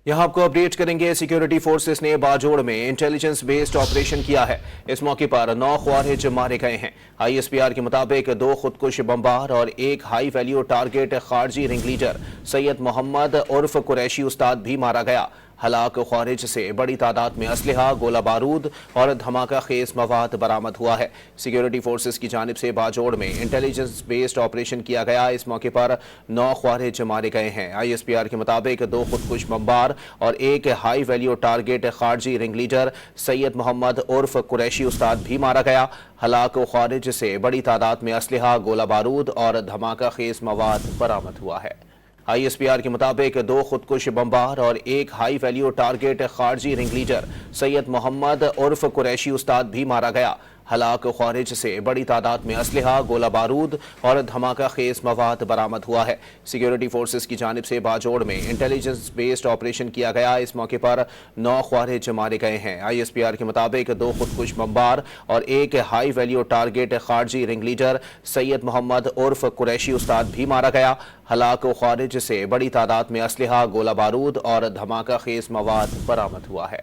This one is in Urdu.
یہاں آپ کو اپڈیٹ کریں گے۔ سیکیورٹی فورسز نے باجوڑ میں انٹیلیجنس بیسڈ آپریشن کیا ہے۔ اس موقع پر 9 خوارج مارے گئے ہیں۔ ISPR کے مطابق 2 خودکش بمبار اور ایک ہائی ویلیو ٹارگٹ خارجی رنگ لیڈر سید محمد عرف قریشی استاد بھی مارا گیا۔ ہلاک خوارج سے بڑی تعداد میں اسلحہ، گولہ بارود اور دھماکہ خیز مواد برآمد ہوا ہے۔ سیکیورٹی فورسز کی جانب سے باجوڑ میں انٹیلیجنس بیسڈ آپریشن کیا گیا۔ اس موقع پر 9 خوارج مارے گئے ہیں۔ ISPR کے مطابق 2 خودکش بمبار اور ایک ہائی ویلیو ٹارگٹ خارجی رنگ لیڈر سید محمد عرف قریشی استاد بھی مارا گیا۔ ہلاک خوارج سے بڑی تعداد میں اسلحہ، گولہ بارود اور دھماکہ خیز مواد برآمد ہوا ہے۔ ISPR کے مطابق 2 خودکش بمبار اور ایک ہائی ویلیو ٹارگٹ خارجی رنگ لیڈر سید محمد عرف قریشی استاد بھی مارا گیا۔ ہلاک خوارج سے بڑی تعداد میں اسلحہ، گولہ بارود اور دھماکہ خیز مواد برآمد ہوا ہے۔ سیکیورٹی فورسز کی جانب سے باجوڑ میں انٹیلیجنس بیسڈ آپریشن کیا گیا۔ اس موقع پر 9 خوارج مارے گئے ہیں۔ ISPR کے مطابق 2 خودکش بمبار اور ایک ہائی ویلیو ٹارگٹ خارجی رنگ لیڈر سید محمد عرف قریشی استاد بھی مارا گیا۔ ہلاک خوارج سے بڑی تعداد میں اسلحہ، گولہ بارود اور دھماکہ خیز مواد برآمد ہوا ہے۔